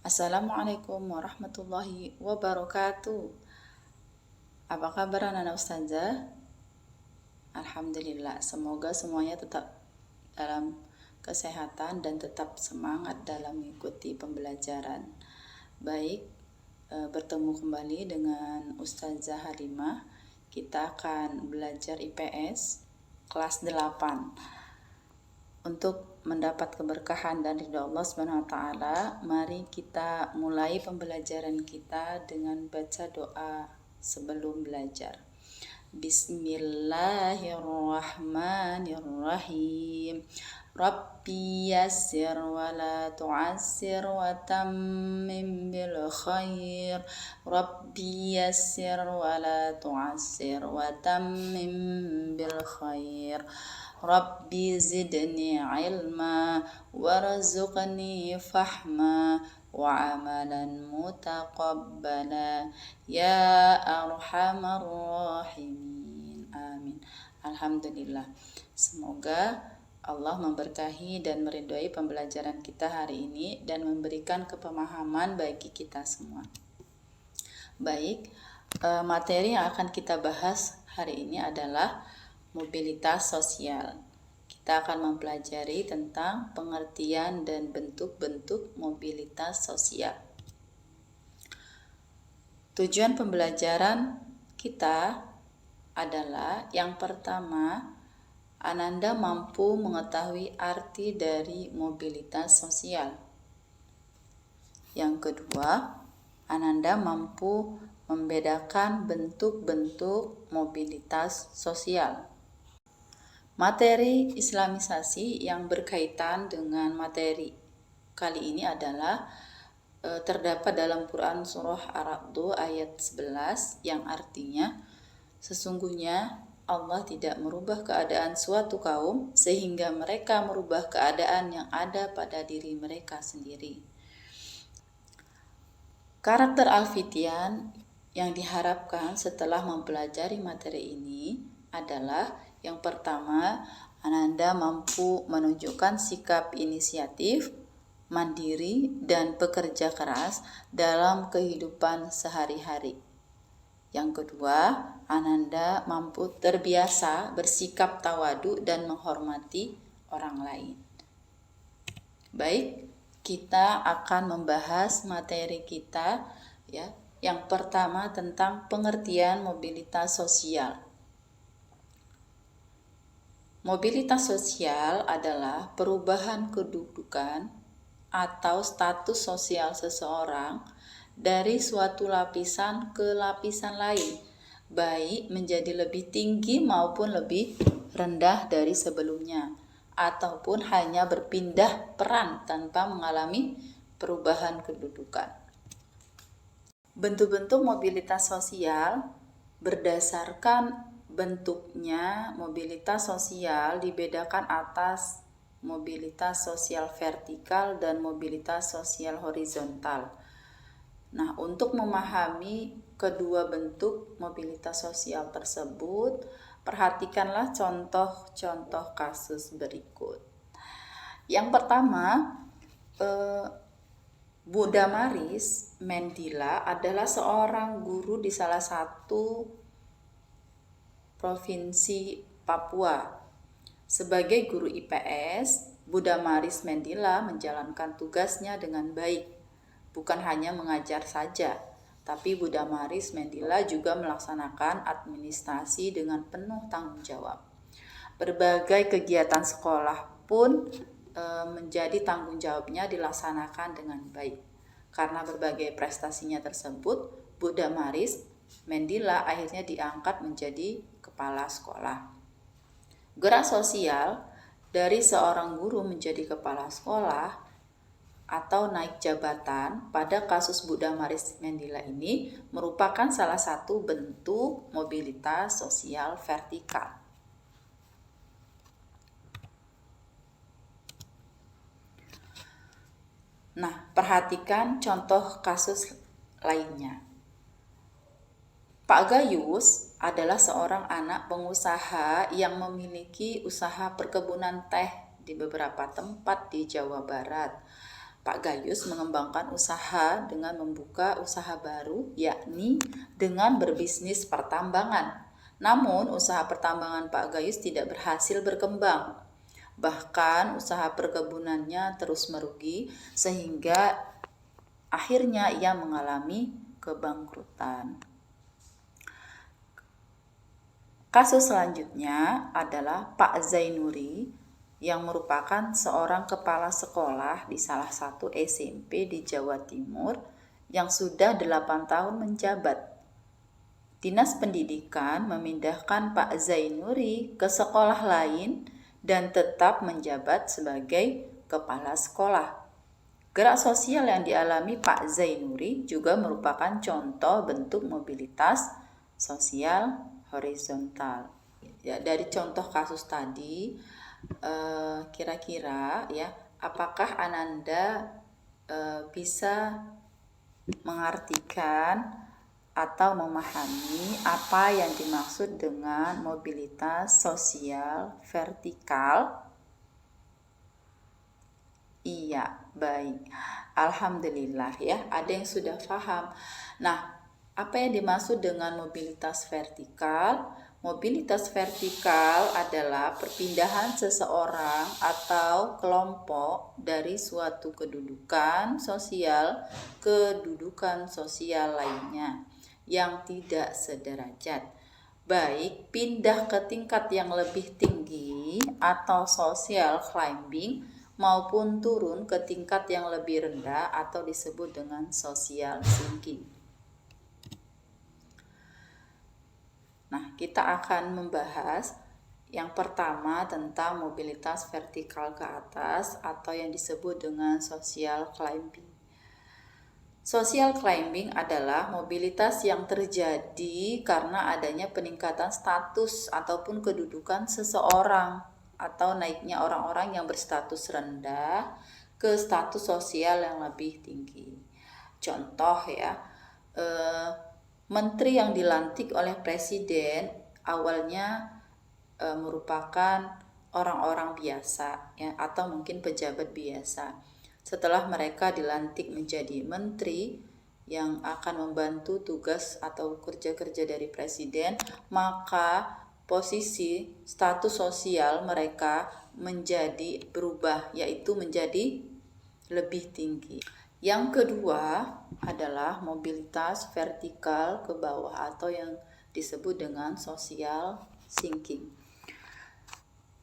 Assalamualaikum warahmatullahi wabarakatuh. Apa kabar anak-anak ustazah? Alhamdulillah, semoga semuanya tetap dalam kesehatan dan tetap semangat dalam mengikuti pembelajaran. Baik, bertemu kembali dengan Ustazah Halimah. Kita akan belajar IPS kelas 8. Untuk mendapat keberkahan dan ridha Allah Subhanahu wa taala, mari kita mulai pembelajaran kita dengan baca doa sebelum belajar. Bismillahirrahmanirrahim. Rabbi yassir wa la tu'assir wa tammim bil khair. Rabbi yassir wa la tu'assir wa tammim bil khair. Rabbi zidni ilma warzuqni fahma wa amalan mutaqabbala ya arhamar rahimin. Amin. Alhamdulillah. Semoga Allah memberkahi dan meridhai pembelajaran kita hari ini dan memberikan kepemahaman bagi kita semua. Baik, materi yang akan kita bahas hari ini adalah mobilitas sosial. Kita akan mempelajari tentang pengertian dan bentuk-bentuk mobilitas sosial. Tujuan pembelajaran kita adalah yang pertama, Ananda mampu mengetahui arti dari mobilitas sosial. Yang kedua, Ananda mampu membedakan bentuk-bentuk mobilitas sosial. Materi Islamisasi yang berkaitan dengan materi kali ini adalah terdapat dalam Quran Surah Ar-Ra'd ayat 11 yang artinya, sesungguhnya Allah tidak merubah keadaan suatu kaum sehingga mereka merubah keadaan yang ada pada diri mereka sendiri. Karakter Al-Fityan yang diharapkan setelah mempelajari materi ini adalah yang pertama, Ananda mampu menunjukkan sikap inisiatif, mandiri, dan pekerja keras dalam kehidupan sehari-hari. Yang kedua, Ananda mampu terbiasa bersikap tawadu dan menghormati orang lain. Baik, kita akan membahas materi kita ya. Yang pertama tentang pengertian mobilitas sosial. Mobilitas sosial adalah perubahan kedudukan atau status sosial seseorang dari suatu lapisan ke lapisan lain, baik menjadi lebih tinggi maupun lebih rendah dari sebelumnya, ataupun hanya berpindah peran tanpa mengalami perubahan kedudukan. Bentuk-bentuk mobilitas sosial berdasarkan bentuknya, mobilitas sosial dibedakan atas mobilitas sosial vertikal dan mobilitas sosial horizontal. Nah, untuk memahami kedua bentuk mobilitas sosial tersebut, perhatikanlah contoh-contoh kasus berikut. Yang pertama, Bu Damaris Mendila adalah seorang guru di salah satu provinsi Papua. Sebagai guru IPS, Bu Damaris Mendila menjalankan tugasnya dengan baik. Bukan hanya mengajar saja, tapi Bu Damaris Mendila juga melaksanakan administrasi dengan penuh tanggung jawab. Berbagai kegiatan sekolah pun menjadi tanggung jawabnya dilaksanakan dengan baik. Karena berbagai prestasinya tersebut, Bu Damaris Mendila akhirnya diangkat menjadi kepala sekolah. Gerak sosial dari seorang guru menjadi kepala sekolah atau naik jabatan pada kasus Bu Damaris Mendila ini merupakan salah satu bentuk mobilitas sosial vertikal. Nah, perhatikan contoh kasus lainnya. Pak Gayus adalah seorang anak pengusaha yang memiliki usaha perkebunan teh di beberapa tempat di Jawa Barat. Pak Gayus mengembangkan usaha dengan membuka usaha baru, yakni dengan berbisnis pertambangan. Namun, usaha pertambangan Pak Gayus tidak berhasil berkembang. Bahkan, usaha perkebunannya terus merugi, sehingga akhirnya ia mengalami kebangkrutan. Kasus selanjutnya adalah Pak Zainuri, yang merupakan seorang kepala sekolah di salah satu SMP di Jawa Timur yang sudah 8 tahun menjabat. Dinas Pendidikan memindahkan Pak Zainuri ke sekolah lain dan tetap menjabat sebagai kepala sekolah. Gerak sosial yang dialami Pak Zainuri juga merupakan contoh bentuk mobilitas sosial horizontal. Ya, dari contoh kasus tadi, kira-kira ya, apakah Ananda bisa mengartikan atau memahami apa yang dimaksud dengan mobilitas sosial vertikal? Iya, baik. Alhamdulillah ya, ada yang sudah paham. Nah, apa yang dimaksud dengan mobilitas vertikal? Mobilitas vertikal adalah perpindahan seseorang atau kelompok dari suatu kedudukan sosial ke kedudukan sosial lainnya yang tidak sederajat, baik pindah ke tingkat yang lebih tinggi atau social climbing, maupun turun ke tingkat yang lebih rendah atau disebut dengan social sinking. Nah, kita akan membahas yang pertama tentang mobilitas vertikal ke atas atau yang disebut dengan social climbing. Social climbing adalah mobilitas yang terjadi karena adanya peningkatan status ataupun kedudukan seseorang atau naiknya orang-orang yang berstatus rendah ke status sosial yang lebih tinggi. Contoh ya, menteri yang dilantik oleh presiden awalnya merupakan orang-orang biasa ya, atau mungkin pejabat biasa. Setelah mereka dilantik menjadi menteri yang akan membantu tugas atau kerja-kerja dari presiden, maka posisi status sosial mereka menjadi berubah, yaitu menjadi lebih tinggi. Yang kedua adalah mobilitas vertikal ke bawah atau yang disebut dengan social sinking.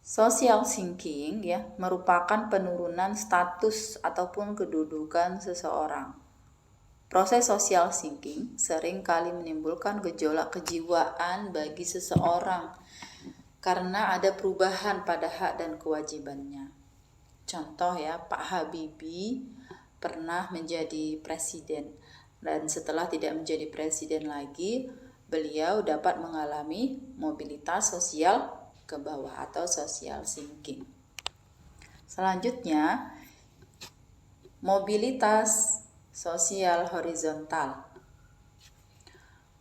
Social sinking ya merupakan penurunan status ataupun kedudukan seseorang. Proses social sinking sering kali menimbulkan gejolak kejiwaan bagi seseorang karena ada perubahan pada hak dan kewajibannya. Contoh ya, Pak Habibie pernah menjadi presiden dan setelah tidak menjadi presiden lagi, beliau dapat mengalami mobilitas sosial ke bawah atau social sinking. Selanjutnya, mobilitas sosial horizontal.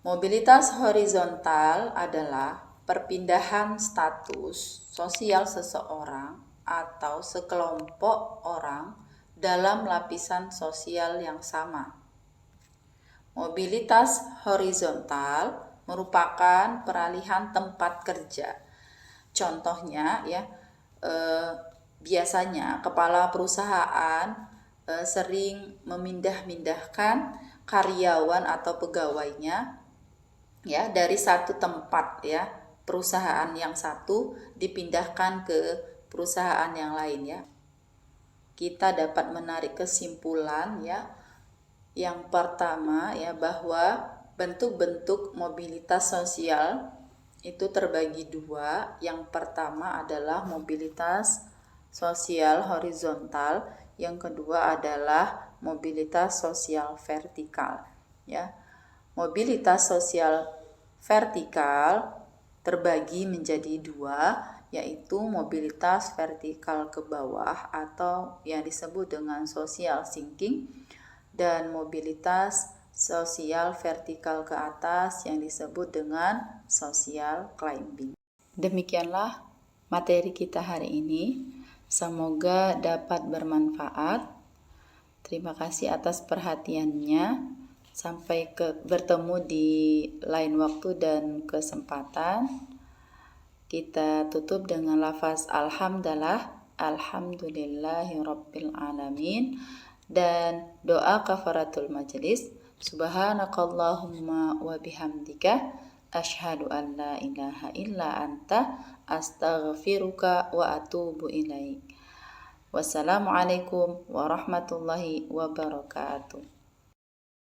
Mobilitas horizontal adalah perpindahan status sosial seseorang atau sekelompok orang dalam lapisan sosial yang sama. Mobilitas horizontal merupakan peralihan tempat kerja. Contohnya ya, biasanya kepala perusahaan sering memindah-mindahkan karyawan atau pegawainya ya dari satu tempat ya, perusahaan yang satu dipindahkan ke perusahaan yang lain ya. Kita dapat menarik kesimpulan ya. Yang pertama ya, bahwa bentuk-bentuk mobilitas sosial itu terbagi dua. Yang pertama adalah mobilitas sosial horizontal, yang kedua adalah mobilitas sosial vertikal ya. Mobilitas sosial vertikal terbagi menjadi dua, yaitu mobilitas vertikal ke bawah atau yang disebut dengan social sinking, dan mobilitas sosial vertikal ke atas yang disebut dengan social climbing. Demikianlah materi kita hari ini. Semoga dapat bermanfaat. Terima kasih atas perhatiannya. Sampai bertemu di lain waktu dan kesempatan. Kita tutup dengan lafaz alhamdulillah, alhamdulillahirabbil alamin, dan doa kafaratul majelis. Subhanakallahumma wa bihamdika asyhadu an la ilaha illa anta astaghfiruka wa atubu ilaik. Wassalamualaikum warahmatullahi wabarakatuh.